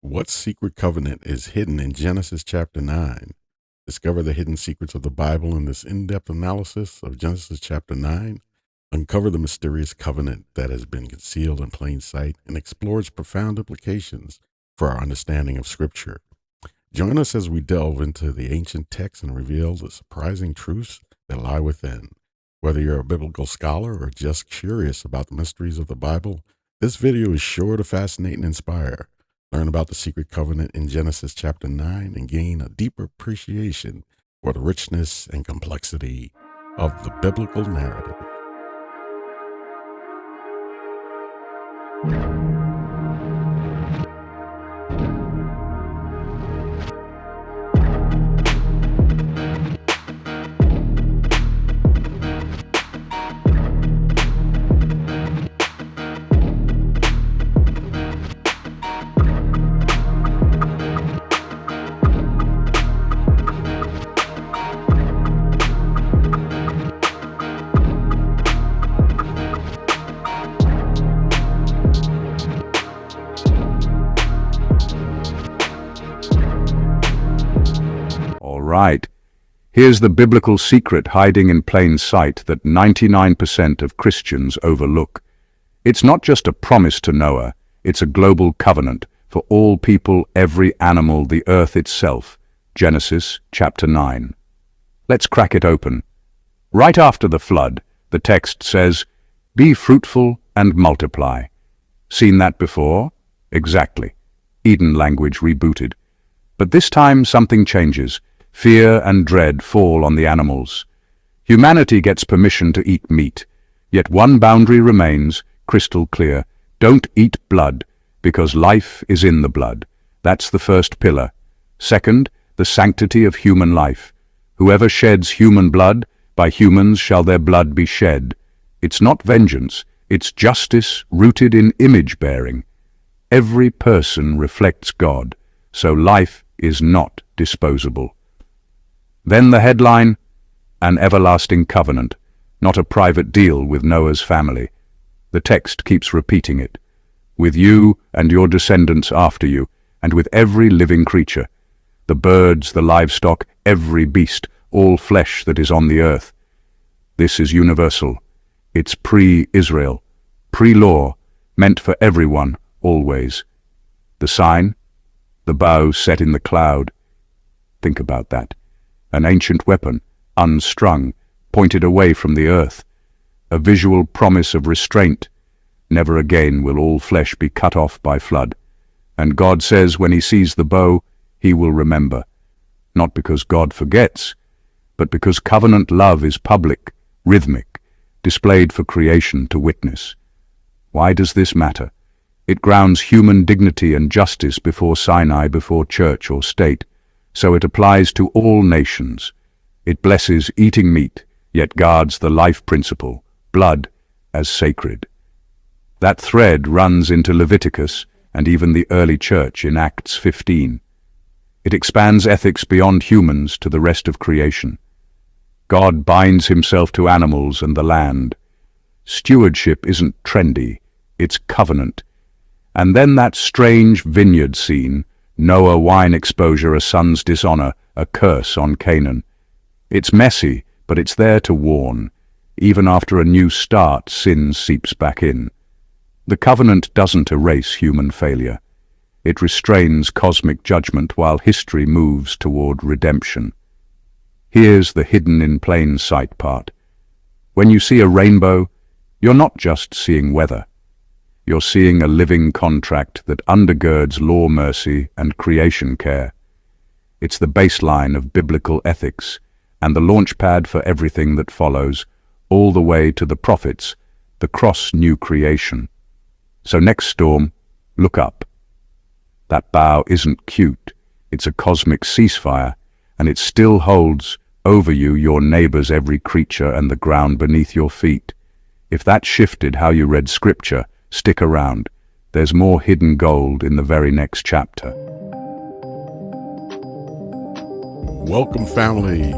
What secret covenant is hidden in Genesis chapter 9? Discover the hidden secrets of the Bible in this in-depth analysis of Genesis chapter 9. Uncover the mysterious covenant that has been concealed in plain sight and explores profound implications for our understanding of Scripture. Join us as we delve into the ancient texts and reveal the surprising truths that lie within. Whether you're a biblical scholar or just curious about the mysteries of the Bible, this video is sure to fascinate and inspire. Learn about the secret covenant in Genesis chapter 9 and gain a deeper appreciation for the richness and complexity of the biblical narrative. Right. Here's the biblical secret hiding in plain sight that 99% of Christians overlook. It's not just a promise to Noah, it's a global covenant for all people, every animal, the earth itself. Genesis chapter 9. Let's crack it open. Right after the flood, the text says, "Be fruitful and multiply." Seen that before? Exactly. Eden language rebooted. But this time something changes. Fear and dread fall on the animals. Humanity gets permission to eat meat, yet one boundary remains, crystal clear. Don't eat blood, because life is in the blood. That's the first pillar. Second, the sanctity of human life. Whoever sheds human blood, by humans shall their blood be shed. It's not vengeance, it's justice rooted in image-bearing. Every person reflects God, so life is not disposable. Then the headline, an everlasting covenant, not a private deal with Noah's family. The text keeps repeating it. With you and your descendants after you, and with every living creature, the birds, the livestock, every beast, all flesh that is on the earth. This is universal. It's pre-Israel, pre-law, meant for everyone, always. The sign? The bow set in the cloud. Think about that. An ancient weapon, unstrung, pointed away from the earth. A visual promise of restraint. Never again will all flesh be cut off by flood. And God says when he sees the bow, he will remember. Not because God forgets, but because covenant love is public, rhythmic, displayed for creation to witness. Why does this matter? It grounds human dignity and justice before Sinai, before church or state. So it applies to all nations. It blesses eating meat, yet guards the life principle, blood, as sacred. That thread runs into Leviticus and even the early church in Acts 15. It expands ethics beyond humans to the rest of creation. God binds himself to animals and the land. Stewardship isn't trendy, it's covenant. And then that strange vineyard scene, Noah wine exposure, a son's dishonor, a curse on Canaan. It's messy, but it's there to warn. Even after a new start, sin seeps back in. The covenant doesn't erase human failure. It restrains cosmic judgment while history moves toward redemption. Here's the hidden in plain sight part. When you see a rainbow, you're not just seeing weather. You're seeing a living contract that undergirds law, mercy, and creation care. It's the baseline of biblical ethics and the launchpad for everything that follows, all the way to the prophets, the cross-new creation. So next storm, look up. That bow isn't cute. It's a cosmic ceasefire, and it still holds over you, your neighbors, every creature, and the ground beneath your feet. If that shifted how you read Scripture, stick around. There's more hidden gold in the very next chapter. Welcome, family,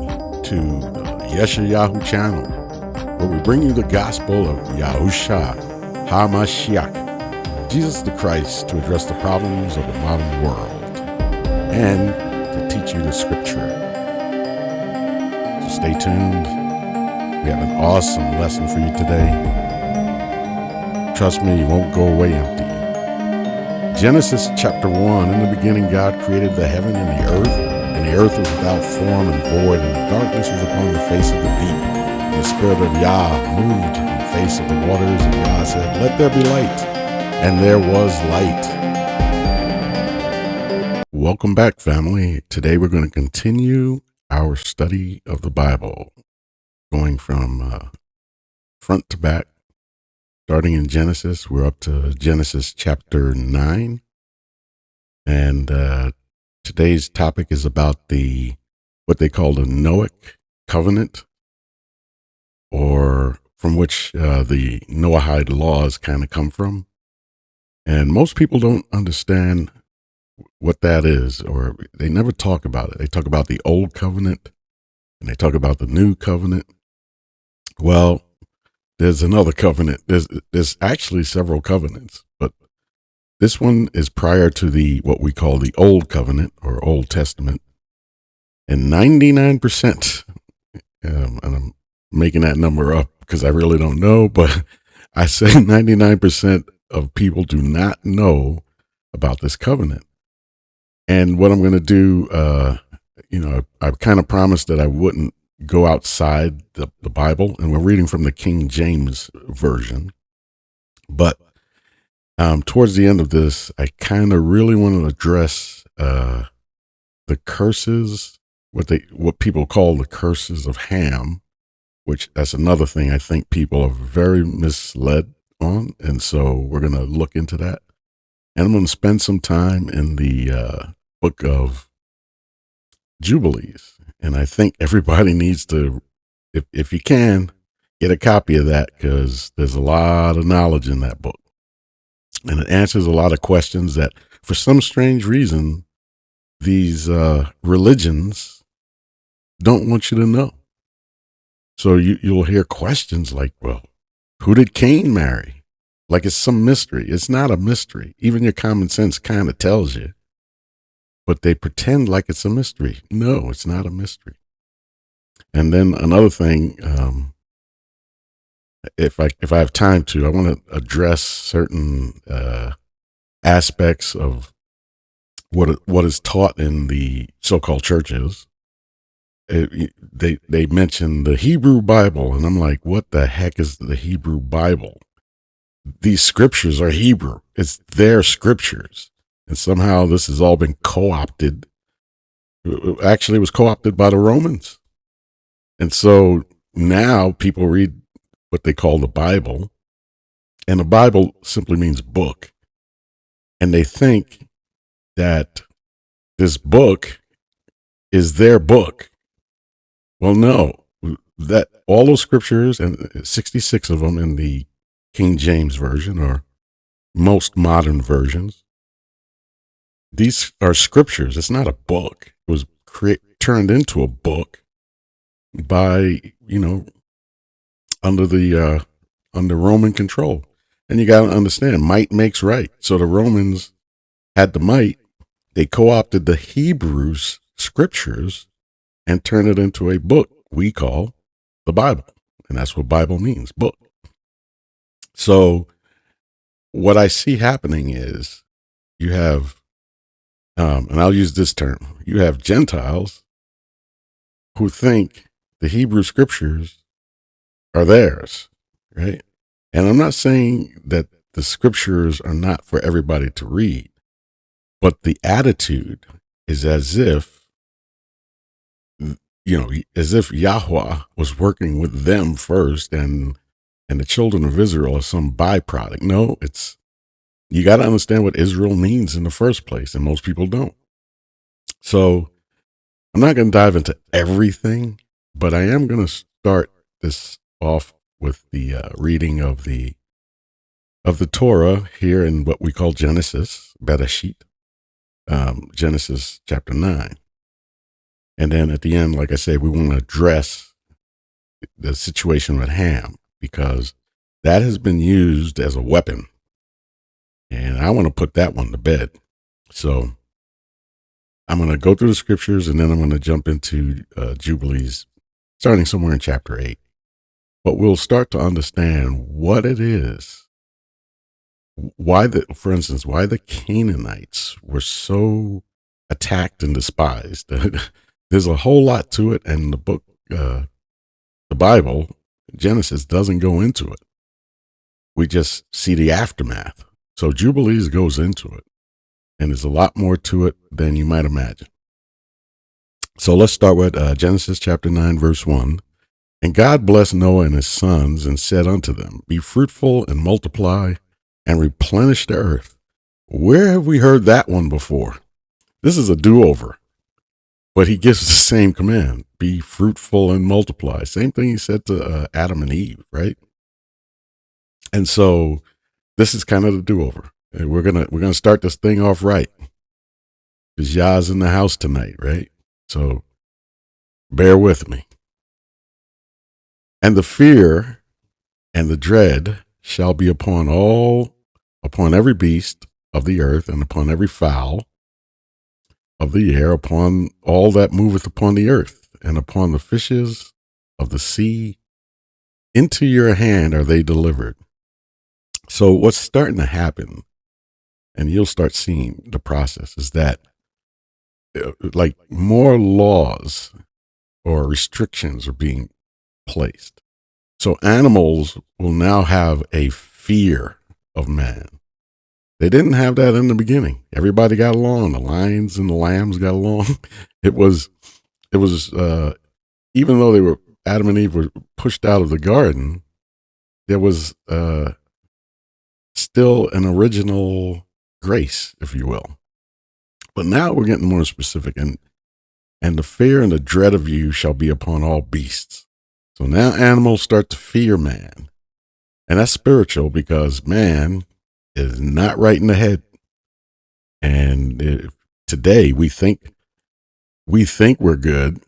to the Yeshayahu channel, where we bring you the gospel of Yahusha HaMashiach, Jesus the Christ to address the problems of the modern world and to teach you the scripture. So stay tuned. We have an awesome lesson for you today. Trust me, you won't go away empty. Genesis chapter 1, in the beginning God created the heaven and the earth was without form and void, and the darkness was upon the face of the deep. And the Spirit of Yah moved in the face of the waters, and Yah said, "Let there be light." And there was light. Welcome back, family. Today we're going to continue our study of the Bible, going from front to back. Starting in Genesis, we're up to Genesis chapter 9. And today's topic is about what they call the Noahic covenant, or from which the Noahide laws kind of come from. And most people don't understand what that is, or they never talk about it. They talk about the old covenant and they talk about the new covenant. Well, there's another covenant. There's actually several covenants, but this one is prior to what we call the Old Covenant or Old Testament. And 99%, and I'm making that number up because I really don't know, but I say 99% of people do not know about this covenant. And what I'm going to do, I kind of promised that I wouldn't go outside the Bible, and we're reading from the King James Version. But towards the end of this, I kind of really want to address the curses, what people call the curses of Ham, which that's another thing I think people are very misled on. And so we're going to look into that. And I'm going to spend some time in the book of Jubilees. And I think everybody needs to, if you can, get a copy of that, because there's a lot of knowledge in that book. And it answers a lot of questions that, for some strange reason, these religions don't want you to know. So you'll hear questions like, well, who did Cain marry? Like it's some mystery. It's not a mystery. Even your common sense kind of tells you. But they pretend like it's a mystery. No, it's not a mystery. And then another thing, if I have time to, I want to address certain aspects of what is taught in the so-called churches. They mention the Hebrew Bible, and I'm like, what the heck is the Hebrew Bible? These scriptures are Hebrew. It's their scriptures. And somehow this has all been co-opted. Actually, it was co-opted by the Romans. And so now people read what they call the Bible, and the Bible simply means book. And they think that this book is their book. Well, no, that all those scriptures, and 66 of them in the King James Version, or most modern versions, these are scriptures. It's not a book. It was turned into a book by, under Roman control. And you got to understand, might makes right. So the Romans had the might. They co-opted the Hebrews scriptures and turned it into a book we call the Bible. And that's what Bible means, book. So what I see happening is you have, and I'll use this term, you have Gentiles who think the Hebrew scriptures are theirs, right? And I'm not saying that the scriptures are not for everybody to read, but the attitude is as if Yahweh was working with them first, and the children of Israel are some byproduct. No, you got to understand what Israel means in the first place, and most people don't. So I'm not going to dive into everything, but I am going to start this off with the reading of the Torah here in what we call Genesis, Bereshit, Genesis chapter 9. And then at the end, like I say, we want to address the situation with Ham, because that has been used as a weapon And I want to put that one to bed. So I'm going to go through the scriptures, and then I'm going to jump into Jubilees, starting somewhere in chapter 8. But we'll start to understand what it is, for instance, why the Canaanites were so attacked and despised. There's a whole lot to it, and the book, the Bible, Genesis, doesn't go into it. We just see the aftermath. So Jubilees goes into it, and there's a lot more to it than you might imagine. So let's start with Genesis chapter 9, verse 1. And God blessed Noah and his sons and said unto them, be fruitful and multiply and replenish the earth. Where have we heard that one before? This is a do-over. But he gives the same command, be fruitful and multiply. Same thing he said to Adam and Eve, right? And so this is kind of the do-over. And we're gonna start this thing off right. Because Yah's in the house tonight, right? So bear with me. And the fear and the dread shall be upon every beast of the earth, and upon every fowl of the air, upon all that moveth upon the earth, and upon the fishes of the sea. Into your hand are they delivered. So what's starting to happen, and you'll start seeing the process, is that like more laws or restrictions are being placed. So animals will now have a fear of man. They didn't have that in the beginning. Everybody got along. The lions and the lambs got along. It was even though Adam and Eve were pushed out of the garden, there was still an original grace, if you will. But now we're getting more specific, and the fear and the dread of you shall be upon all beasts. So now animals start to fear man. And that's spiritual, because man is not right in the head. And today we think we're good.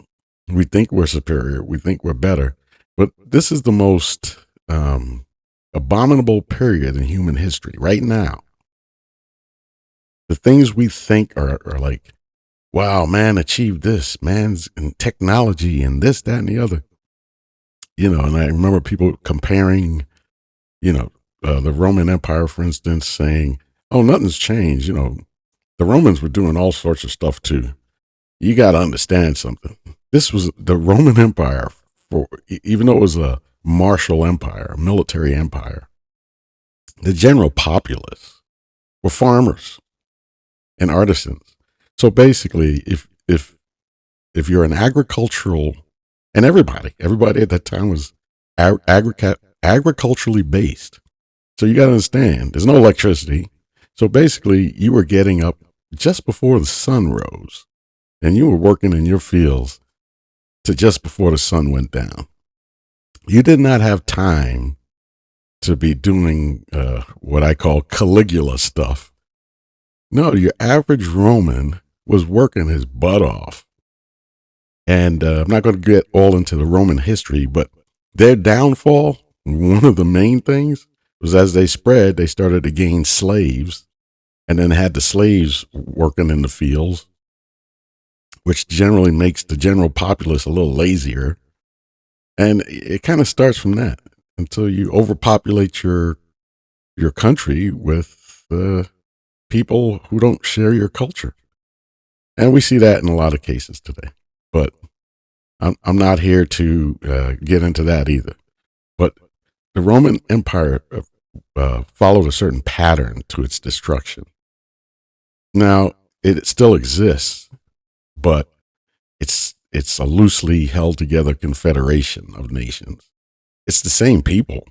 We think we're superior. We think we're better. But this is the most abominable period in human history right now. The things we think are like, wow, man achieved this, man's in technology and this, that, and the other. You know, and I remember people comparing, the Roman Empire, for instance, saying, oh, nothing's changed. You know, the Romans were doing all sorts of stuff too. You got to understand something. This was the Roman Empire, even though it was a martial empire, a military empire, the general populace were farmers and artisans. So basically, if you're an agricultural, and everybody at that time was agriculturally based. So you got to understand, there's no electricity. So basically, you were getting up just before the sun rose, and you were working in your fields to just before the sun went down. You did not have time to be doing what I call Caligula stuff. No, your average Roman was working his butt off. And I'm not going to get all into the Roman history, but their downfall, one of the main things, was as they spread, they started to gain slaves, and then had the slaves working in the fields, which generally makes the general populace a little lazier. And it kind of starts from that until you overpopulate your country with people who don't share your culture. And we see that in a lot of cases today. But I'm not here to get into that either. But the Roman Empire followed a certain pattern to its destruction. Now, it still exists, but it's a loosely held together confederation of nations. It's the same people.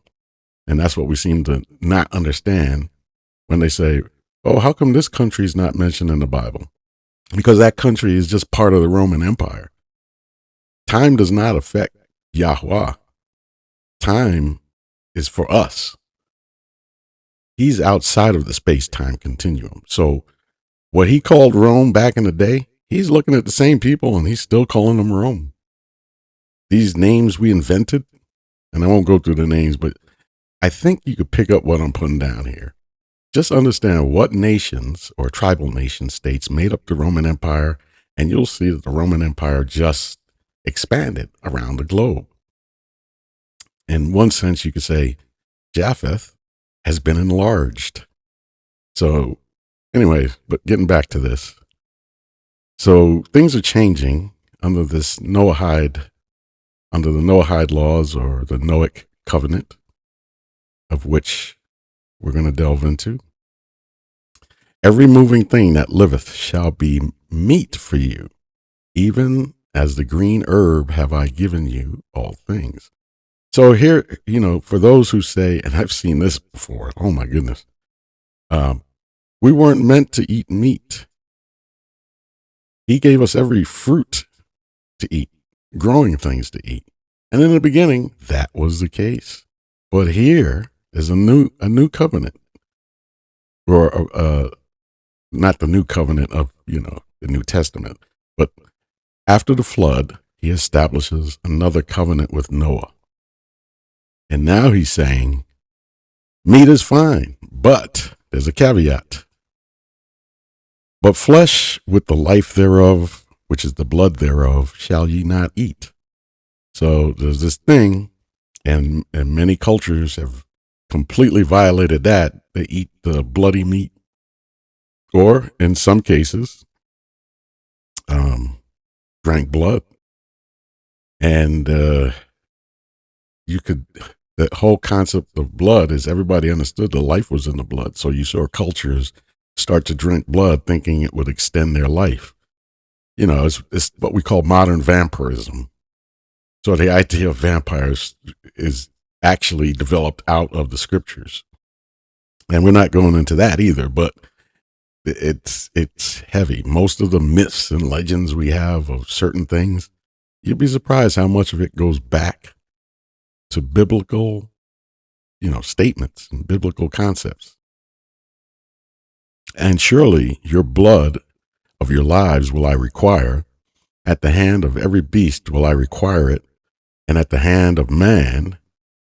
And that's what we seem to not understand when they say, oh, how come this country is not mentioned in the Bible? Because that country is just part of the Roman Empire. Time does not affect Yahweh. Time is for us. He's outside of the space-time continuum. So what he called Rome back in the day, he's looking at the same people and he's still calling them Rome. These names we invented, and I won't go through the names, but I think you could pick up what I'm putting down here. Just understand what nations or tribal nation states made up the Roman Empire, and you'll see that the Roman Empire just expanded around the globe. In one sense, you could say Japheth has been enlarged. So, anyway, but getting back to this. So, things are changing under this Noahide, under the Noahide laws or the Noahic covenant, of which we're going to delve into. Every moving thing that liveth shall be meat for you, even as the green herb have I given you all things. So here, for those who say, and I've seen this before, oh my goodness, we weren't meant to eat meat. He gave us every fruit to eat, growing things to eat. And in the beginning, that was the case. But here is a new covenant, or not the new covenant of, the New Testament, but after the flood, he establishes another covenant with Noah. And now he's saying, meat is fine, but there's a caveat. But flesh with the life thereof, which is the blood thereof, shall ye not eat. So there's this thing, and many cultures have completely violated that. They eat the bloody meat, or in some cases, drank blood. And the whole concept of blood is everybody understood the life was in the blood. So you saw cultures start to drink blood thinking it would extend their life. It's what we call modern vampirism. So the idea of vampires is actually developed out of the scriptures. And we're not going into that either, but it's heavy. Most of the myths and legends we have of certain things, you'd be surprised how much of it goes back to biblical, statements and biblical concepts. And surely your blood of your lives will I require. At the hand of every beast will I require it. And at the hand of man,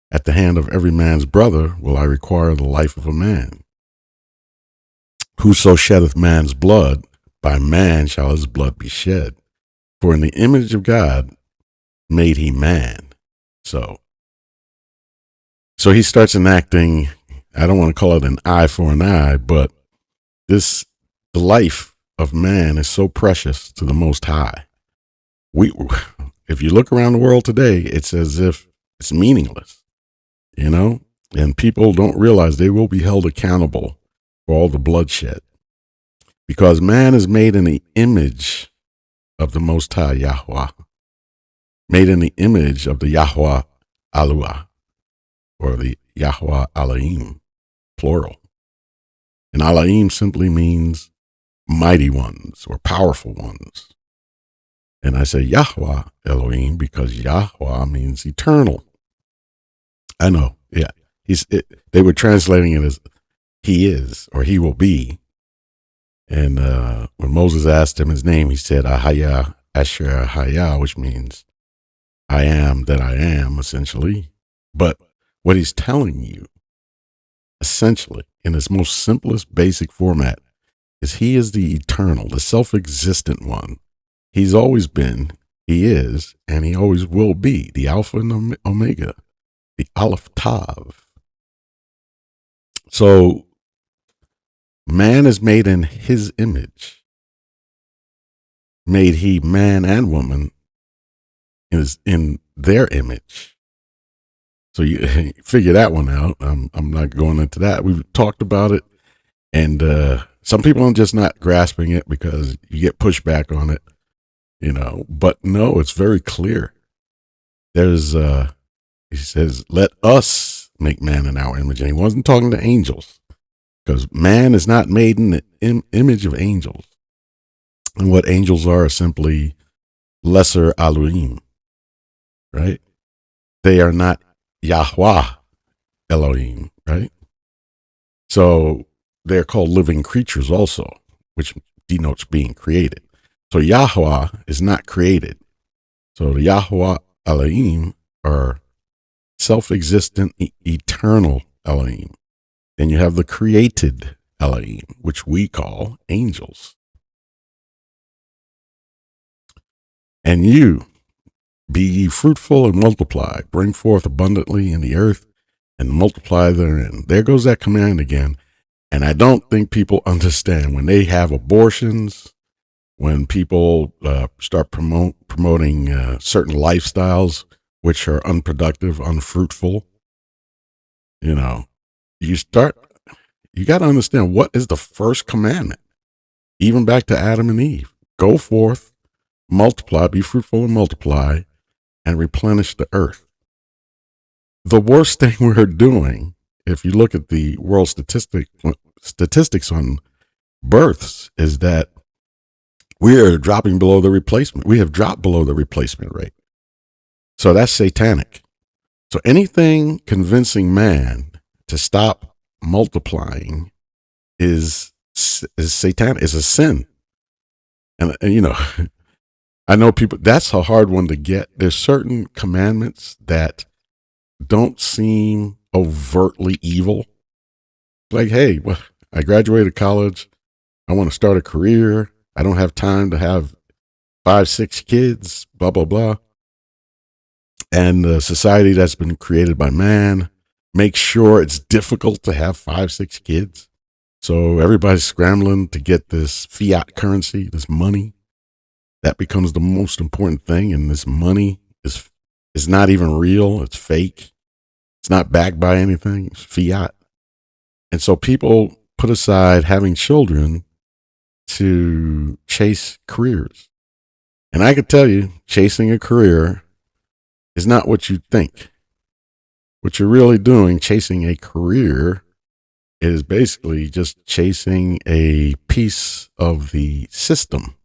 at the hand of every man's brother will I require the life of a man. Whoso sheddeth man's blood, by man shall his blood be shed. For in the image of God made he man. So he starts enacting, I don't want to call it an eye for an eye, but the life of man is so precious to the Most High. If you look around the world today, it's as if it's meaningless, and people don't realize they will be held accountable for all the bloodshed, because man is made in the image of the Most High Yahweh, made in the image of the Yahweh Alua, or the Yahweh Elohim, plural. And Elohim simply means mighty ones or powerful ones. And I say Yahweh Elohim because Yahweh means eternal. I know, yeah. They were translating it as he is or he will be. And when Moses asked him his name, he said Ahaya Asher Ahaya, which means I am that I am, essentially. But what he's telling you, essentially, in its most simplest basic format, is he is the eternal, the self-existent one. He's always been, he is, and he always will be, the Alpha and Omega, the Aleph Tav. So man is made in his image. Made he man and woman is in their image. So you figure that one out. I'm not going into that. We've talked about it, and some people are just not grasping it because you get pushback on it, But no, it's very clear. There's, he says, let us make man in our image. And he wasn't talking to angels, because man is not made in the image of angels. And what angels are simply lesser Elohim, right? They are not Yahweh Elohim, right? So they're called living creatures also, which denotes being created. So Yahweh is not created. So the Yahweh Elohim are self-existent, eternal Elohim. Then you have the created Elohim, which we call angels. And you, be ye fruitful and multiply, bring forth abundantly in the earth and multiply therein. There goes that command again. And I don't think people understand when they have abortions, when people start promoting certain lifestyles which are unproductive, unfruitful. You know, you got to understand what is the first commandment, even back to Adam and Eve. Go forth, multiply, be fruitful and multiply, and replenish the earth. The worst thing we're doing, if you look at the world statistics on births, is that we are dropping below the replacement. We have dropped below the replacement rate. So that's satanic. So anything convincing man to stop multiplying is satanic, is a sin. And you know, I know people, that's a hard one to get. There's certain commandments that don't seem overtly evil. Like, hey, well, I graduated college. I want to start a career. I don't have time to have 5, 6 kids, blah, blah, blah. And the society that's been created by man makes sure it's difficult to have 5, 6 kids. So everybody's scrambling to get this fiat currency, this money. That becomes the most important thing. And this money is not even real. It's fake. It's not backed by anything. It's fiat. And so people put aside having children to chase careers. And I could tell you, chasing a career is not what you think. What you're really doing, chasing a career, is basically just chasing a piece of the system.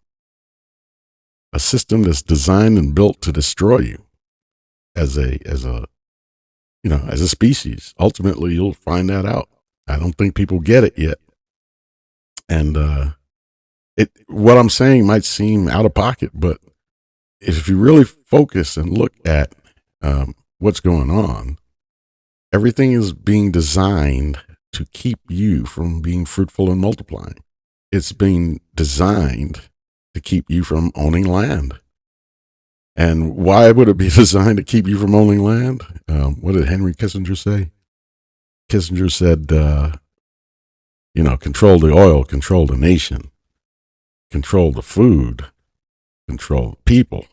A system that's designed and built to destroy you as a species. Ultimately, you'll find that out. I don't think people get it yet. And what I'm saying might seem out of pocket, but if you really focus and look at what's going on, everything is being designed to keep you from being fruitful and multiplying. It's being designed to keep you from owning land. And why would it be designed to keep you from owning land? What did Henry Kissinger say? Kissinger said, control the oil, control the nation, control the food, control the people.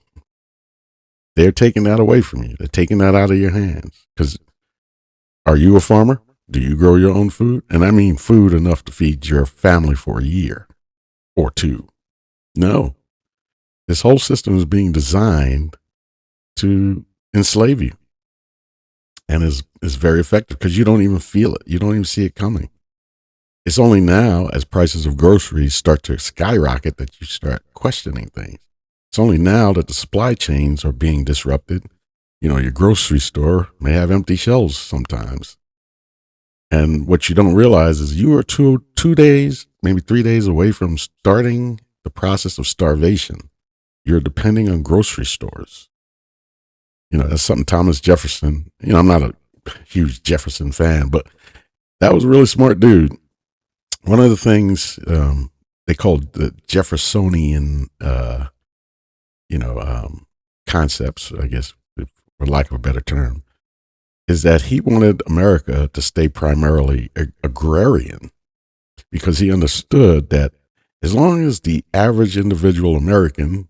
They're taking that away from you. They're taking that out of your hands. Because are you a farmer? Do you grow your own food? And I mean food enough to feed your family for a year or 2. No. This whole system is being designed to enslave you. And is very effective because you don't even feel it. You don't even see it coming. It's only now, as prices of groceries start to skyrocket, that you start questioning things. It's only now that the supply chains are being disrupted. Your grocery store may have empty shelves sometimes. And what you don't realize is you are 2 days, maybe 3 days away from starting the process of starvation. You're depending on grocery stores. That's something Thomas Jefferson, I'm not a huge Jefferson fan, but that was a really smart dude. One of the things they called the Jeffersonian, concepts, I guess, for lack of a better term, is that he wanted America to stay primarily agrarian because he understood that as long as the average individual American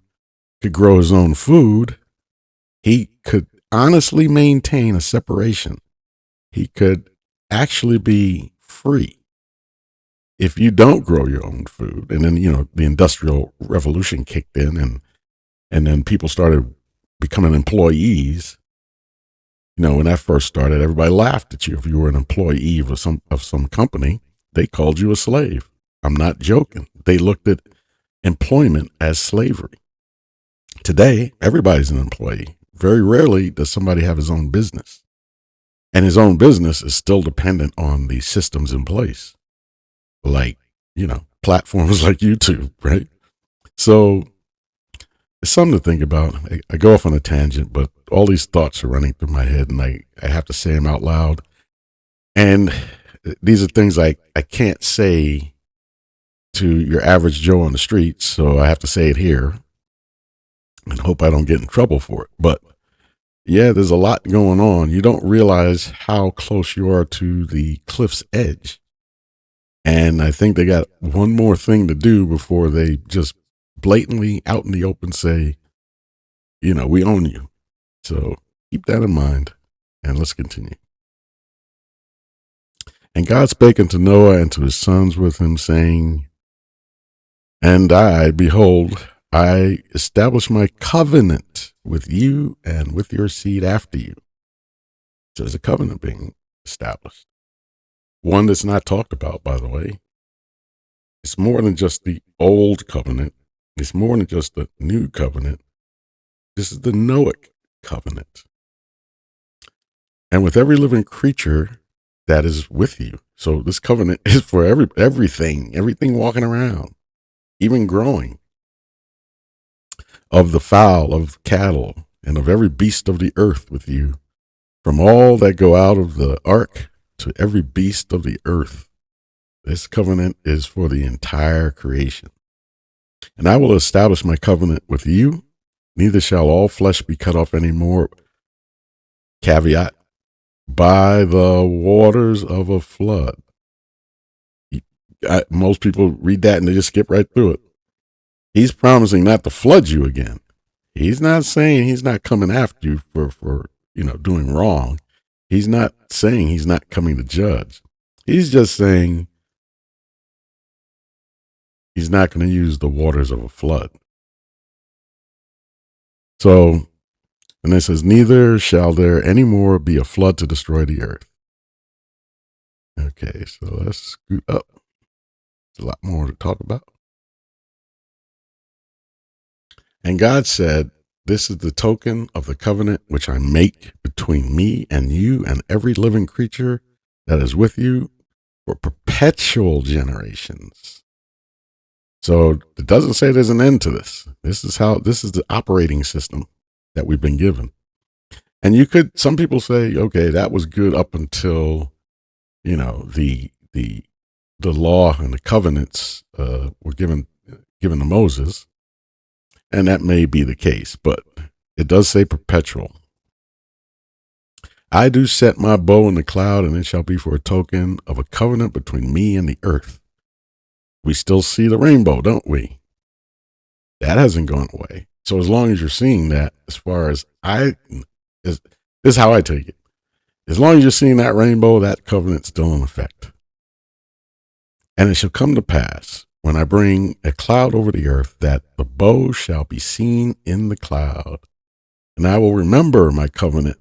could grow his own food, he could honestly maintain a separation. He could actually be free. If you don't grow your own food, and then, the Industrial Revolution kicked in and then people started becoming employees. When that first started, everybody laughed at you. If you were an employee of some company, they called you a slave. I'm not joking. They looked at employment as slavery. Today, everybody's an employee. Very rarely does somebody have his own business. And his own business is still dependent on the systems in place. Like, platforms like YouTube, right? So it's something to think about. I go off on a tangent, but all these thoughts are running through my head and I have to say them out loud. And these are things I can't say to your average Joe on the streets, so I have to say it here and hope I don't get in trouble for it. But yeah, there's a lot going on. You don't realize how close you are to the cliff's edge. And I think they got one more thing to do before they just blatantly out in the open say, we own you. So keep that in mind, and let's continue. And God spake unto Noah and to his sons with him, saying, And I, behold, I establish my covenant with you and with your seed after you. So there's a covenant being established. One that's not talked about, by the way. It's more than just the old covenant. It's more than just the new covenant. This is the Noahic covenant. And with every living creature that is with you. So this covenant is for everything walking around, even growing, of the fowl, of cattle, and of every beast of the earth with you, from all that go out of the ark to every beast of the earth. This covenant is for the entire creation. And I will establish my covenant with you, neither shall all flesh be cut off any more. Caveat, by the waters of a flood. Most people read that and they just skip right through it. He's promising not to flood you again. He's not saying he's not coming after you for doing wrong. He's not saying he's not coming to judge. He's just saying he's not going to use the waters of a flood. So, and it says, neither shall there any more be a flood to destroy the earth. Okay, so let's scoot up. There's a lot more to talk about. And God said, this is the token of the covenant which I make between me and you and every living creature that is with you for perpetual generations. So it doesn't say there's an end to this. This is the operating system that we've been given. And some people say, okay, that was good up until, the law and the covenants were given to Moses. And that may be the case, but it does say perpetual. I do set my bow in the cloud, and it shall be for a token of a covenant between me and the earth. We still see the rainbow, don't we? That hasn't gone away. So as long as you're seeing that, this is how I take it. As long as you're seeing that rainbow, that covenant's still in effect. And it shall come to pass, when I bring a cloud over the earth, that the bow shall be seen in the cloud. And I will remember my covenant,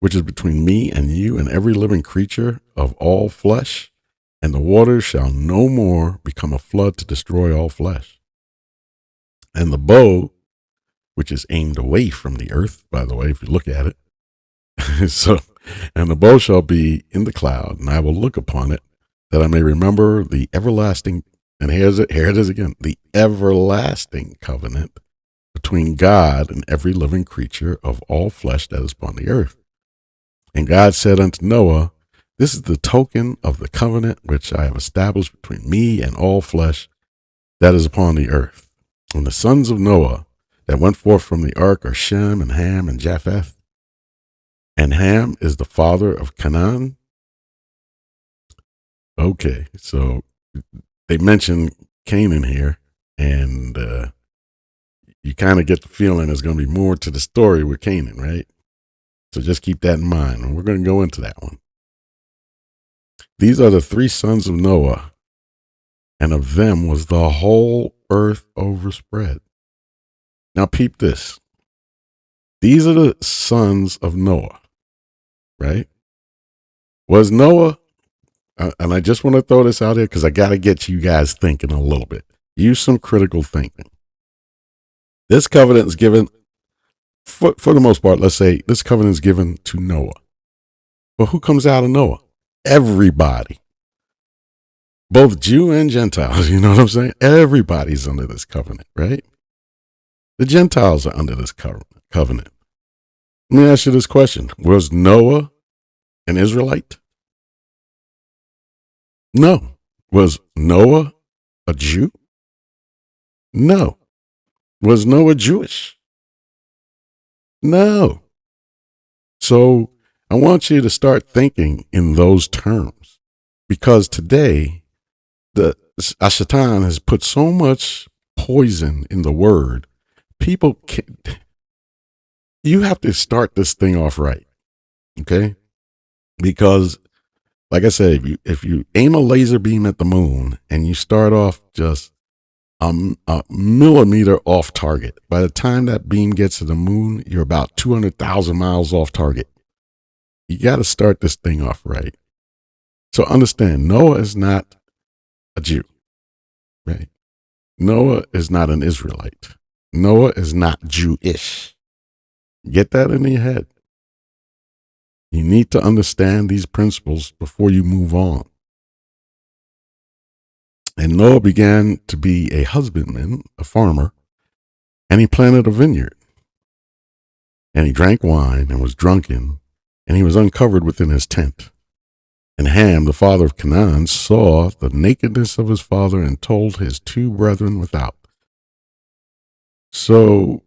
which is between me and you and every living creature of all flesh, and the waters shall no more become a flood to destroy all flesh. And the bow, which is aimed away from the earth, by the way, if you look at it, and the bow shall be in the cloud, and I will look upon it, that I may remember the everlasting, and here it is again, the everlasting covenant between God and every living creature of all flesh that is upon the earth. And God said unto Noah, this is the token of the covenant which I have established between me and all flesh that is upon the earth. And the sons of Noah that went forth from the ark are Shem and Ham and Japheth. And Ham is the father of Canaan. Okay, so they mention Canaan here, and you kind of get the feeling there's going to be more to the story with Canaan, right? So just keep that in mind, and we're going to go into that one. These are the three sons of Noah, and of them was the whole earth overspread. Now peep this. These are the sons of Noah, right? Was Noah, and I just want to throw this out here because I got to get you guys thinking a little bit. Use some critical thinking. This covenant is given, for the most part, let's say this covenant is given to Noah. But who comes out of Noah? Everybody. Both Jew and Gentiles, you know what I'm saying? Everybody's under this covenant, right? The Gentiles are under this covenant. Let me ask you this question. Was Noah an Israelite? No. Was Noah a Jew? No. Was Noah Jewish? No. So I want you to start thinking in those terms, because today the Ashatan has put so much poison in the word. People can't, you have to start this thing off right. Okay. Because like I said, if you aim a laser beam at the moon and you start off just a millimeter off target, by the time that beam gets to the moon, you're about 200,000 miles off target. You got to start this thing off right. So understand, Noah is not a Jew, right? Noah is not an Israelite. Noah is not Jewish. Get that in your head. You need to understand these principles before you move on. And Noah began to be a husbandman, a farmer, and he planted a vineyard. And he drank wine and was drunken, and he was uncovered within his tent. And Ham, the father of Canaan, saw the nakedness of his father and told his two brethren without. So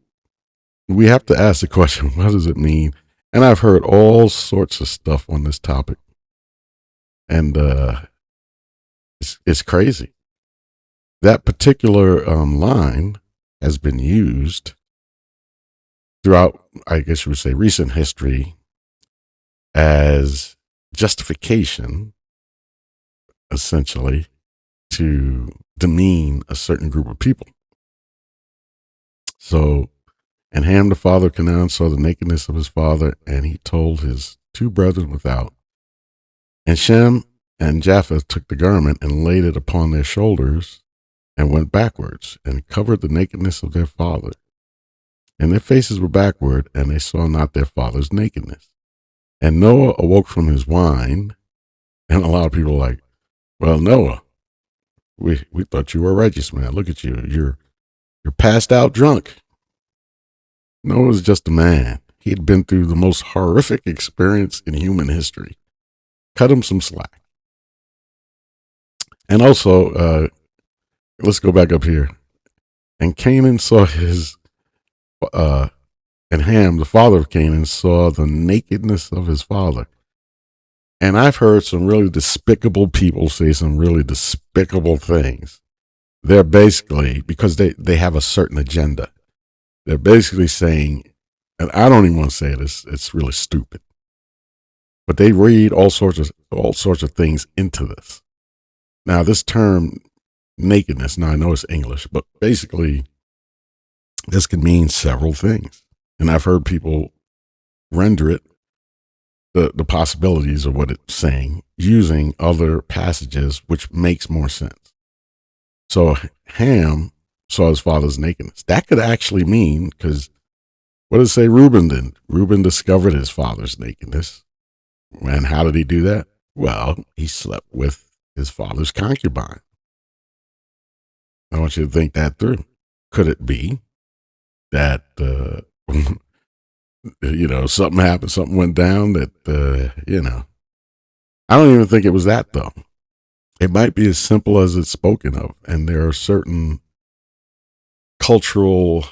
we have to ask the question, what does it mean? And I've heard all sorts of stuff on this topic. And it's crazy. That particular line has been used throughout, I guess you would say, recent history as justification, essentially, to demean a certain group of people. So, and Ham, the father of Canaan, saw the nakedness of his father, and he told his two brethren without. And Shem and Japheth took the garment and laid it upon their shoulders and went backwards and covered the nakedness of their father. And their faces were backward, and they saw not their father's nakedness. And Noah awoke from his wine, and a lot of people are like, well, Noah, we thought you were a righteous man. Look at you. You're passed out drunk. Noah's just a man. He had been through the most horrific experience in human history. Cut him some slack. And also, let's go back up here. And Canaan saw and Ham, the father of Canaan, saw the nakedness of his father. And I've heard some really despicable people say some really despicable things. They're basically, because they have a certain agenda, they're basically saying, and I don't even want to say it, it's really stupid, but they read all sorts of things into this. Now, this term nakedness, now I know it's English, but basically this can mean several things. And I've heard people render it, the possibilities of what it's saying, using other passages, which makes more sense. So Ham saw his father's nakedness. That could actually mean, because what does it say Reuben did? Reuben discovered his father's nakedness. And how did he do that? Well, he slept with his father's concubine. I want you to think that through. Could it be that, something happened, something went down that, I don't even think it was that, though. It might be as simple as it's spoken of. And there are certain cultural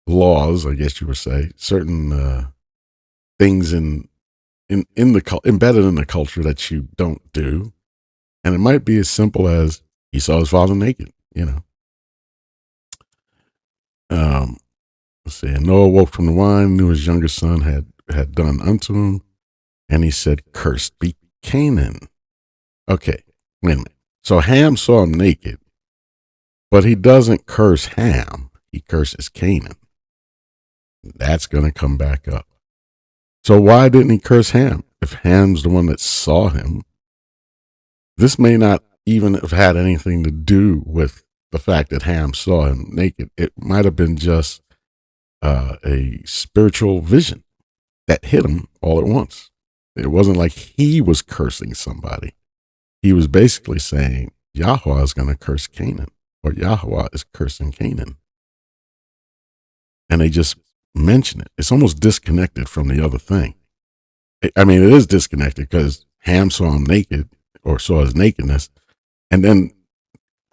laws, I guess you would say, certain things embedded in the culture that you don't do. And it might be as simple as he saw his father naked, Let's see. And Noah woke from the wine, knew his younger son had done unto him, and he said, "Cursed be Canaan." Okay, wait a minute. So Ham saw him naked, but he doesn't curse Ham. He curses Canaan. That's going to come back up. So why didn't he curse Ham? If Ham's the one that saw him, this may not even have had anything to do with the fact that Ham saw him naked. It might have been just a spiritual vision that hit him all at once. It wasn't like he was cursing somebody. He was basically saying Yahweh is going to curse Canaan, or Yahweh is cursing Canaan. And they just mention it. It's almost disconnected from the other thing. It is disconnected because Ham saw him naked, or saw his nakedness, And then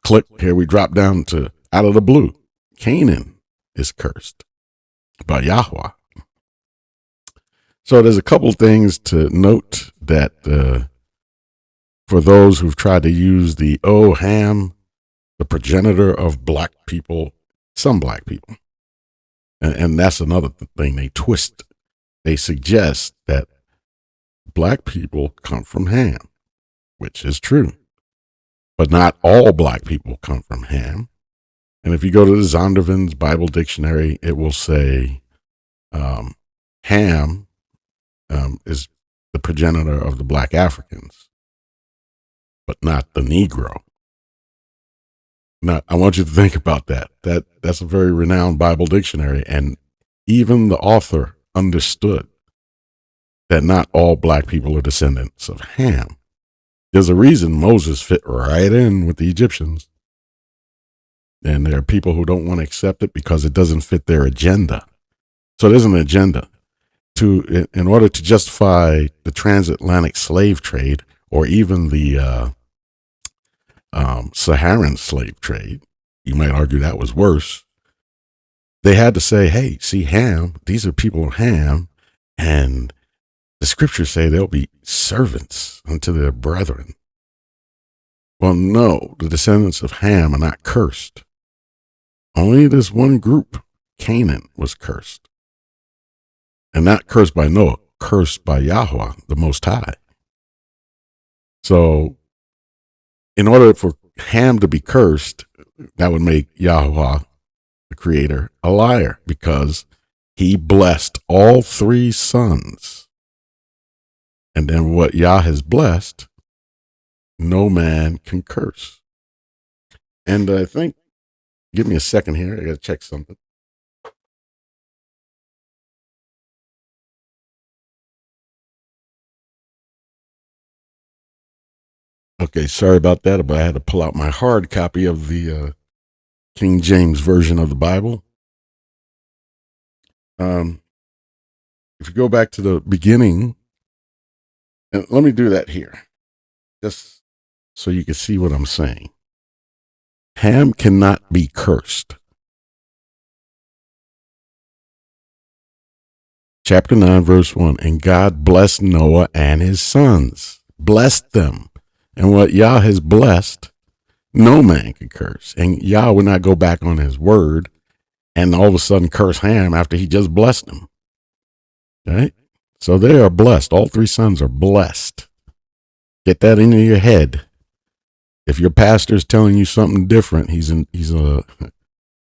click, here we drop down to out of the blue. Canaan is cursed by Yahweh. So there's a couple things to note that for those who've tried to use Ham, the progenitor of black people, some black people. And that's another thing they twist. They suggest that black people come from Ham, which is true. But not all black people come from Ham. And if you go to the Zondervan's Bible Dictionary, it will say Ham is the progenitor of the black Africans, but not the Negro. Now, I want you to think about that. That's a very renowned Bible dictionary, and even the author understood that not all black people are descendants of Ham. There's a reason Moses fit right in with the Egyptians, and there are people who don't want to accept it because it doesn't fit their agenda. So there's an agenda. In order to justify the transatlantic slave trade, or even the Saharan slave trade, you might argue that was worse. They had to say, hey, see, Ham, these are people of Ham, and the scriptures say they'll be servants unto their brethren. Well, no, the descendants of Ham are not cursed. Only this one group, Canaan, was cursed. And not cursed by Noah, cursed by Yahweh, the Most High. So, in order for Ham to be cursed, that would make Yahweh, the Creator, a liar, because he blessed all three sons. And then what Yah has blessed, no man can curse. And I think, give me a second here, I got to check something. Okay, sorry about that, but I had to pull out my hard copy of the King James Version of the Bible. If you go back to the beginning, and let me do that here, just so you can see what I'm saying. Ham cannot be cursed. Chapter 9, verse 1, and God blessed Noah and his sons, blessed them. And what Yah has blessed, no man can curse. And Yah would not go back on his word and all of a sudden curse Ham after he just blessed him. Right? So they are blessed. All three sons are blessed. Get that into your head. If your pastor's telling you something different,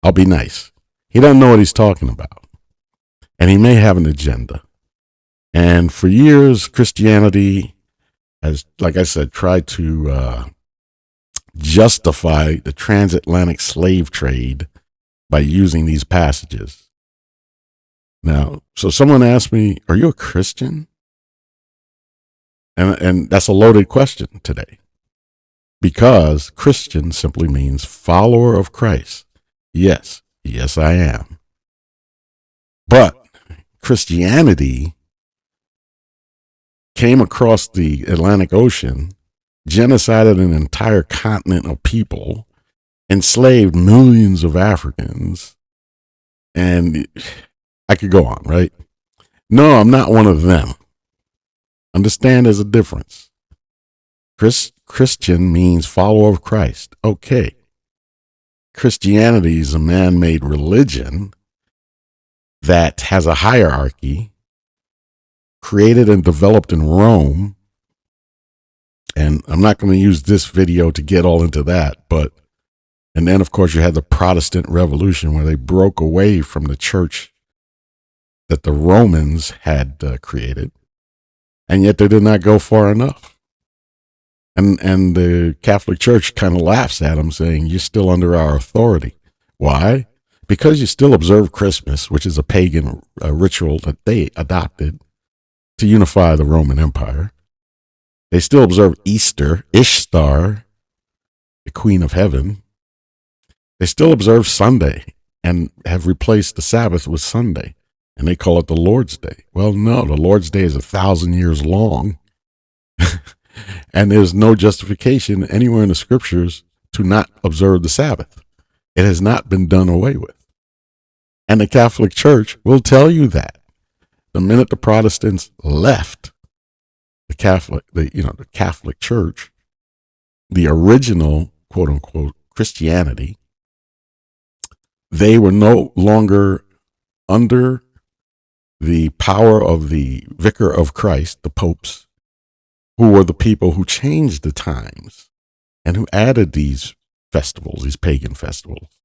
I'll be nice. He doesn't know what he's talking about. And he may have an agenda. And for years, Christianity has, like I said, tried to justify the transatlantic slave trade by using these passages. Now, so someone asked me, are you a Christian? And that's a loaded question today, because Christian simply means follower of Christ. Yes, I am. But Christianity came across the Atlantic Ocean, genocided an entire continent of people, enslaved millions of Africans, and I could go on, right? No, I'm not one of them. Understand there's a difference. Christian means follower of Christ. Okay. Christianity is a man-made religion that has a hierarchy created and developed in Rome. And I'm not going to use this video to get all into that, and then of course you had the Protestant Revolution where they broke away from the church that the Romans had created, and yet they did not go far enough. And the Catholic Church kind of laughs at them, saying, you're still under our authority. Why? Because you still observe Christmas, which is a pagan ritual that they adopted to unify the Roman Empire. They still observe Easter, Ishtar, the Queen of Heaven. They still observe Sunday and have replaced the Sabbath with Sunday, and they call it the Lord's Day. Well, no, the Lord's Day is 1,000 years long. And there's no justification anywhere in the scriptures to not observe the Sabbath. It has not been done away with. And the Catholic Church will tell you that. The minute the Protestants left the Catholic Church, the original quote unquote Christianity, they were no longer under the power of the Vicar of Christ, the popes, who were the people who changed the times and who added these festivals, these pagan festivals.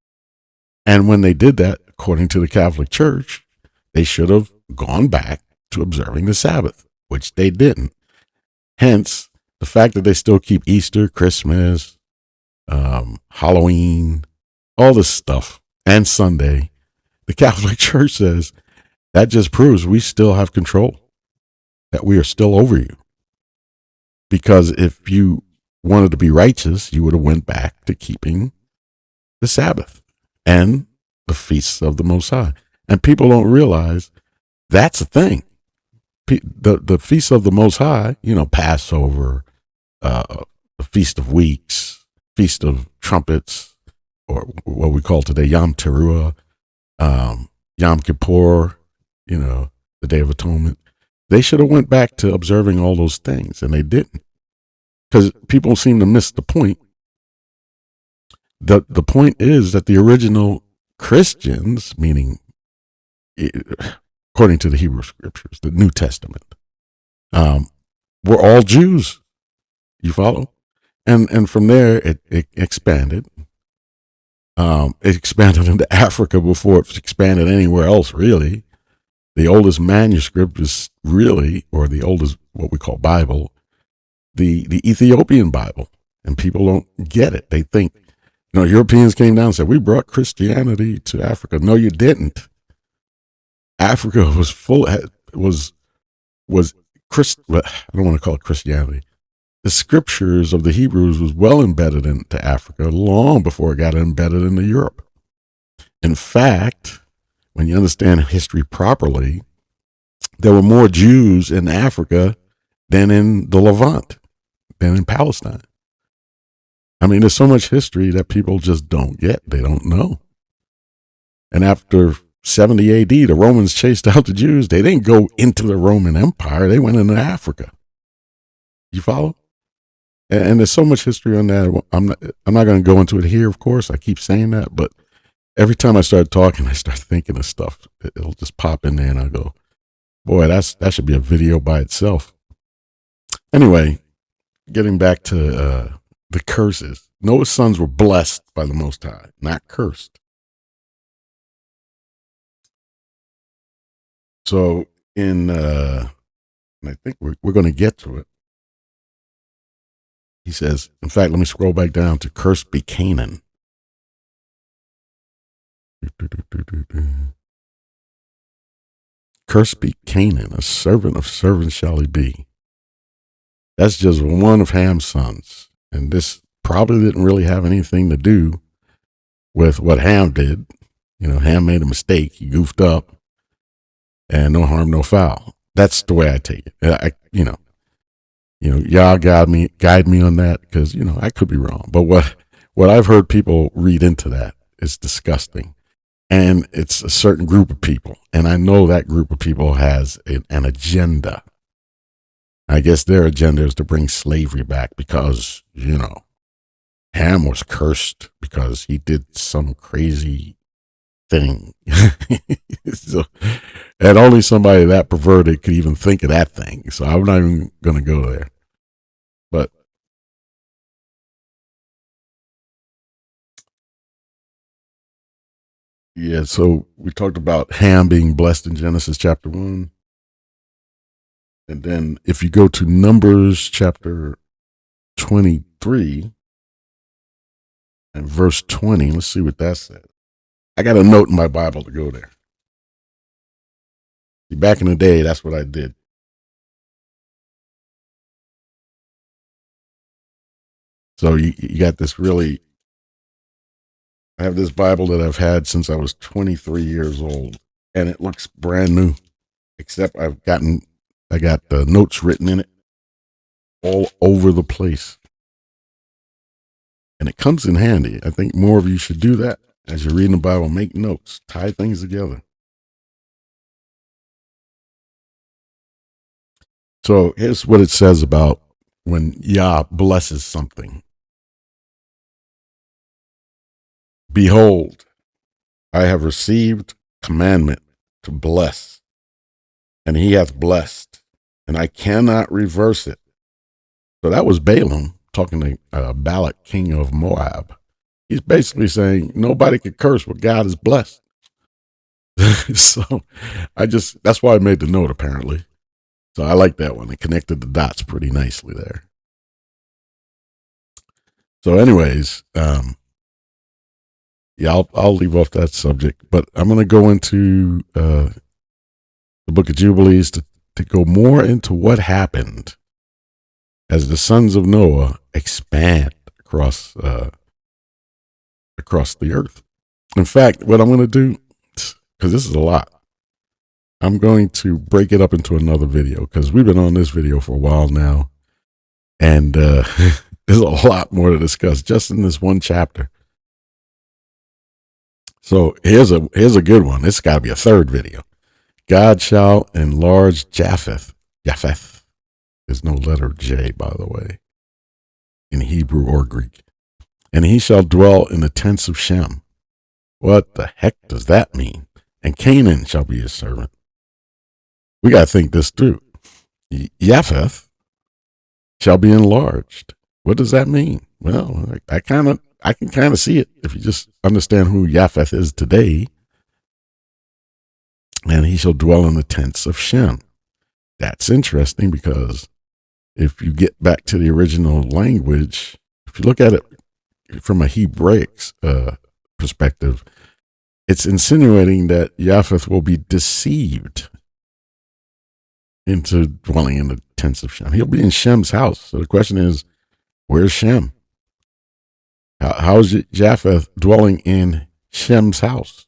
And when they did that, according to the Catholic Church, they should have gone back to observing the Sabbath, which they didn't. Hence, the fact that they still keep Easter, Christmas, Halloween, all this stuff, and Sunday, the Catholic Church says that just proves we still have control, that we are still over you. Because if you wanted to be righteous, you would have went back to keeping the Sabbath and the feasts of the Most High. And people don't realize that's a thing. The feasts of the Most High, Passover, the Feast of Weeks, Feast of Trumpets, or what we call today Yom Teruah, Yom Kippur, the Day of Atonement. They should have went back to observing all those things, and they didn't. Because people seem to miss the point. The point is that the original Christians, meaning according to the Hebrew scriptures, the New Testament, were all Jews. You follow? And from there, it expanded. It expanded into Africa before it expanded anywhere else, really. The oldest manuscript is really, or the oldest, what we call Bible, the Ethiopian Bible. And people don't get it. They think, Europeans came down and said, we brought Christianity to Africa. No, you didn't. Africa was I don't want to call it Christianity. The scriptures of the Hebrews was well embedded into Africa long before it got embedded into Europe. In fact, when you understand history properly, there were more Jews in Africa than in the Levant, than in Palestine. I mean, there's so much history that people just don't get. They don't know. And after 70 AD, the Romans chased out the Jews. They didn't go into the Roman Empire. They went into Africa. You follow? And there's so much history on that. I'm not going to go into it here, of course. I keep saying that, but every time I start talking, I start thinking of stuff. It'll just pop in there, and I go, boy, that should be a video by itself. Anyway, getting back to the curses. Noah's sons were blessed by the Most High, not cursed. So and I think we're going to get to it. He says, in fact, let me scroll back down to cursed be Canaan. Cursed be Canaan, a servant of servants shall he be. That's just one of Ham's sons. And this probably didn't really have anything to do with what Ham did. Ham made a mistake. He goofed up. And no harm, no foul. That's the way I take it. Y'all guide me on that, because I could be wrong. But what I've heard people read into that is disgusting, and it's a certain group of people, and I know that group of people has an agenda. I guess their agenda is to bring slavery back because Ham was cursed because he did some crazy thing. So, and only somebody that perverted could even think of that thing. So I'm not even going to go there. But yeah, so we talked about Ham being blessed in Genesis chapter 1. And then if you go to Numbers chapter 23 and verse 20, let's see what that says. I got a note in my Bible to go there. Back in the day, that's what I did. So you got this really, I have this Bible that I've had since I was 23 years old, and it looks brand new, except I got the notes written in it. all over the place. And it comes in handy. I think more of you should do that as you're reading the Bible. Make notes, tie things together. So here's what it says about when Yah blesses something. Behold, I have received commandment to bless, and he hath blessed, and I cannot reverse it. So that was Balaam talking to Balak, king of Moab. He's basically saying nobody could curse what God has blessed. So that's why I made the note, apparently. So I like that one. It connected the dots pretty nicely there. So anyways, yeah, I'll leave off that subject, but I'm going to go into the book of Jubilees to go more into what happened as the sons of Noah expand across the earth. In fact, what I'm going to do, because this is a lot, I'm going to break it up into another video, because we've been on this video for a while now, and there's a lot more to discuss just in this one chapter. So here's a good one. It's got to be a third video. God shall enlarge Japheth. Japheth. There's no letter J, by the way, in Hebrew or Greek. And he shall dwell in the tents of Shem. What the heck does that mean? And Canaan shall be his servant. We got to think this through. Japheth shall be enlarged. What does that mean? Well, I can kind of see it if you just understand who Japheth is today. And he shall dwell in the tents of Shem. That's interesting, because if you get back to the original language, if you look at it from a Hebraic perspective, it's insinuating that Japheth will be deceived into dwelling in the tents of Shem. He'll be in Shem's house. So the question is, where's Shem? How is Japheth dwelling in Shem's house?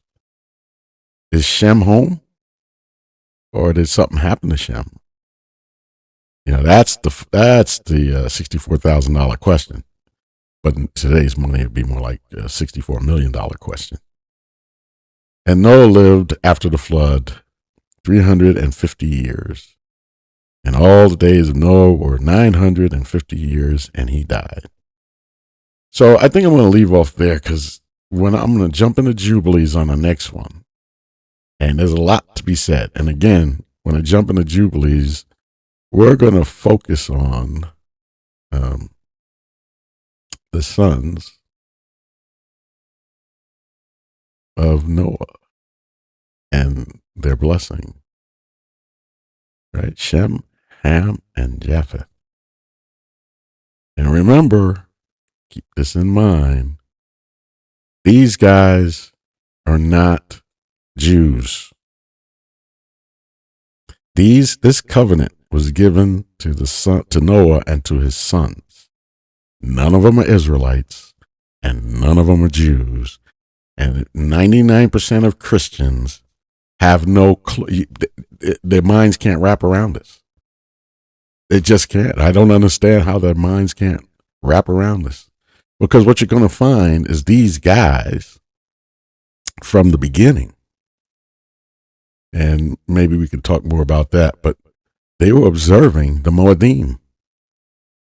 Is Shem home? Or did something happen to Shem? You know, that's the $64,000 question. But in today's money, it'd be more like a $64 million question. And Noah lived after the flood 350 years. And all the days of Noah were 950 years, and he died. So I think I'm going to leave off there, because when I'm going to jump into Jubilees on the next one, and there's a lot to be said. And again, when I jump into Jubilees, we're going to focus on the sons of Noah and their blessing, right? Shem, Ham, and Japheth. And remember, keep this in mind, these guys are not Jews. This covenant was given to Noah and to his sons. None of them are Israelites, and none of them are Jews. And 99% of Christians have no clue. Their minds can't wrap around this. They just can't. I don't understand how their minds can't wrap around this. Because what you're going to find is these guys from the beginning, and maybe we can talk more about that, but they were observing the Moedim.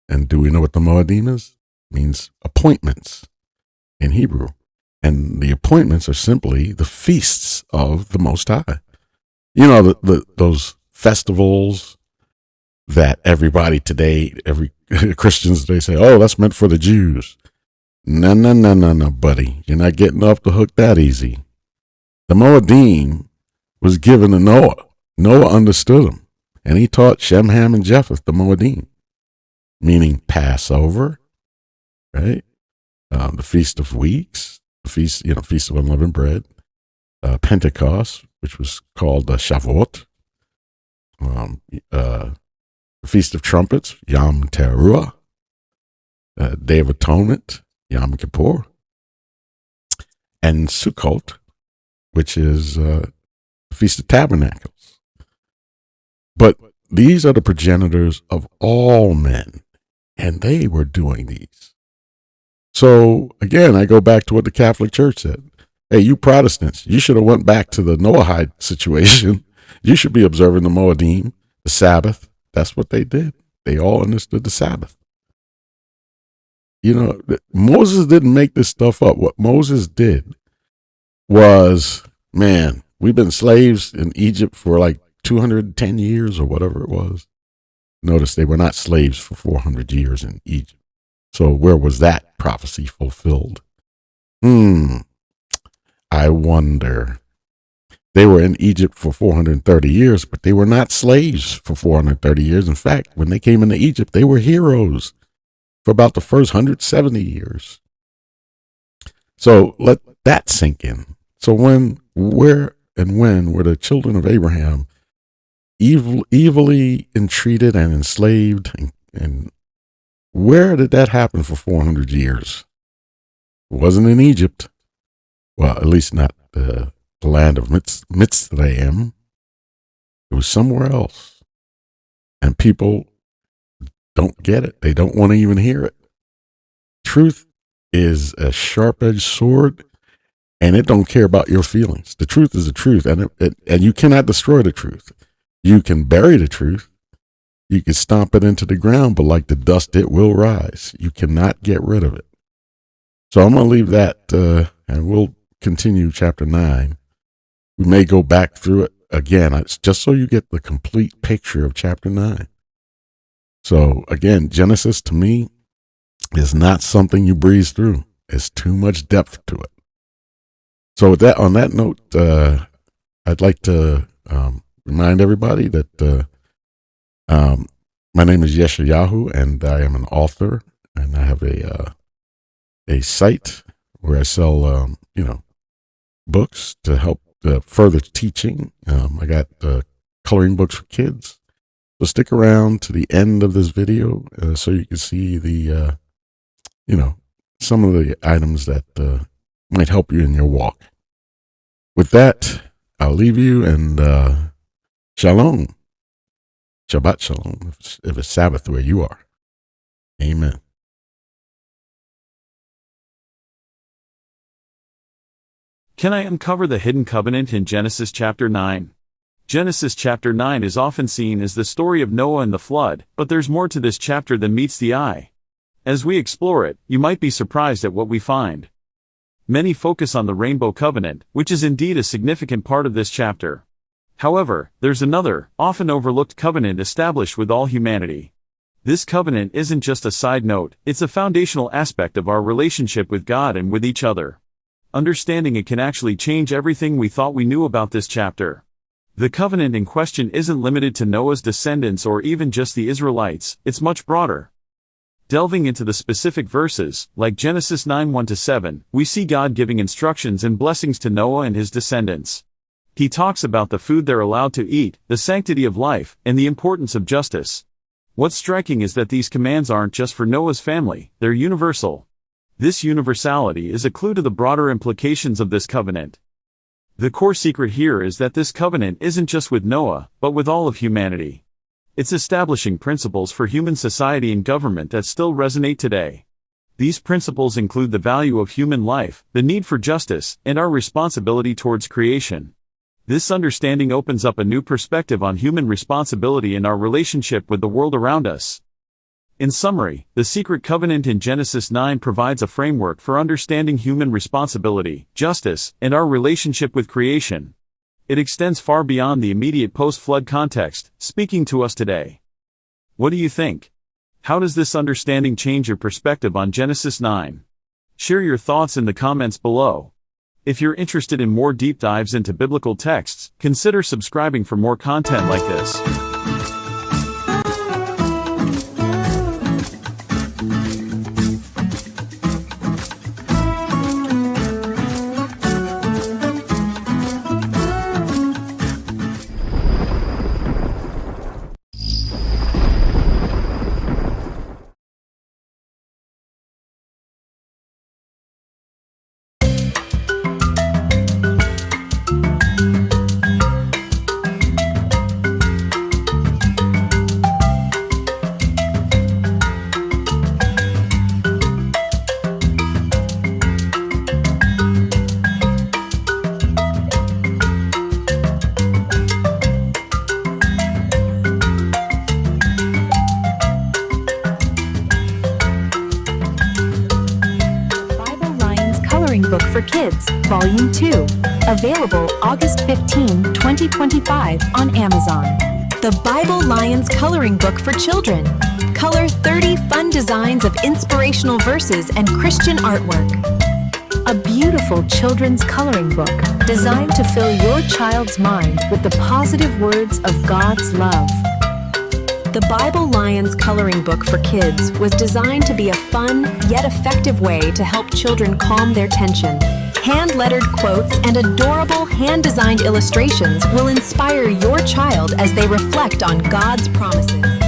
And do we know what the Moedim is? It means appointments in Hebrew. And the appointments are simply the feasts of the Most High. You know, those festivals that everybody today, every Christians today say, oh, that's meant for the Jews. No, buddy. You're not getting off the hook that easy. The Moedim was given to Noah. Noah understood them. And he taught Shem, Ham, and Japheth the Moedim, meaning Passover, right? The Feast of Weeks, the Feast of Unleavened Bread, Pentecost, which was called Shavuot, the Feast of Trumpets, Yom Teruah, Day of Atonement, Yom Kippur, and Sukkot, which is the Feast of Tabernacles. But these are the progenitors of all men. And they were doing these. So again, I go back to what the Catholic Church said. Hey, you Protestants, you should have went back to the Noahide situation. You should be observing the Moedim, the Sabbath. That's what they did. They all understood the Sabbath. You know, Moses didn't make this stuff up. What Moses did was, man, we've been slaves in Egypt for like 210 years or whatever it was. Notice they were not slaves for 400 years in Egypt. So where was that prophecy fulfilled? I wonder. They were in Egypt for 430 years, but they were not slaves for 430 years. In fact, when they came into Egypt, they were heroes for about the first 170 years. So let that sink in. So where were the children of Abraham evilly entreated and enslaved? And where did that happen for 400 years? It wasn't in Egypt. Well, at least not the land of Mitzrayim. It was somewhere else. And people don't get it. They don't want to even hear it. Truth is a sharp-edged sword, and it don't care about your feelings. The truth is the truth, and you cannot destroy the truth. You can bury the truth. You can stomp it into the ground, but like the dust, it will rise. You cannot get rid of it. So I'm going to leave that, and we'll continue chapter 9. We may go back through it again. It's just so you get the complete picture of chapter 9. So again, Genesis to me is not something you breeze through. It's too much depth to it. So with that, on that note, I'd like to remind everybody that my name is Yeshayahu, and I am an author, and I have a site where I sell books to help further teaching. I got coloring books for kids. So stick around to the end of this video so you can see the some of the items that might help you in your walk. With that, I'll leave you, and shalom. Shabbat shalom, if it's Sabbath where you are. Amen. Can I uncover the hidden covenant in Genesis chapter 9? Genesis chapter 9 is often seen as the story of Noah and the flood, but there's more to this chapter than meets the eye. As we explore it, you might be surprised at what we find. Many focus on the rainbow covenant, which is indeed a significant part of this chapter. However, there's another, often overlooked covenant established with all humanity. This covenant isn't just a side note, it's a foundational aspect of our relationship with God and with each other. Understanding it can actually change everything we thought we knew about this chapter. The covenant in question isn't limited to Noah's descendants or even just the Israelites, it's much broader. Delving into the specific verses, like Genesis 9:1-7, we see God giving instructions and blessings to Noah and his descendants. He talks about the food they're allowed to eat, the sanctity of life, and the importance of justice. What's striking is that these commands aren't just for Noah's family, they're universal. This universality is a clue to the broader implications of this covenant. The core secret here is that this covenant isn't just with Noah, but with all of humanity. It's establishing principles for human society and government that still resonate today. These principles include the value of human life, the need for justice, and our responsibility towards creation. This understanding opens up a new perspective on human responsibility and our relationship with the world around us. In summary, the secret covenant in Genesis 9 provides a framework for understanding human responsibility, justice, and our relationship with creation. It extends far beyond the immediate post-flood context, speaking to us today. What do you think? How does this understanding change your perspective on Genesis 9? Share your thoughts in the comments below. If you're interested in more deep dives into biblical texts, consider subscribing for more content like this. Kids, Volume 2. Available August 15, 2025 on Amazon. The Bible Lions Coloring Book for Children. Color 30 fun designs of inspirational verses and Christian artwork. A beautiful children's coloring book designed to fill your child's mind with the positive words of God's love. The Bible Lions Coloring Book for Kids was designed to be a fun yet effective way to help children calm their tension. Hand-lettered quotes and adorable hand-designed illustrations will inspire your child as they reflect on God's promises.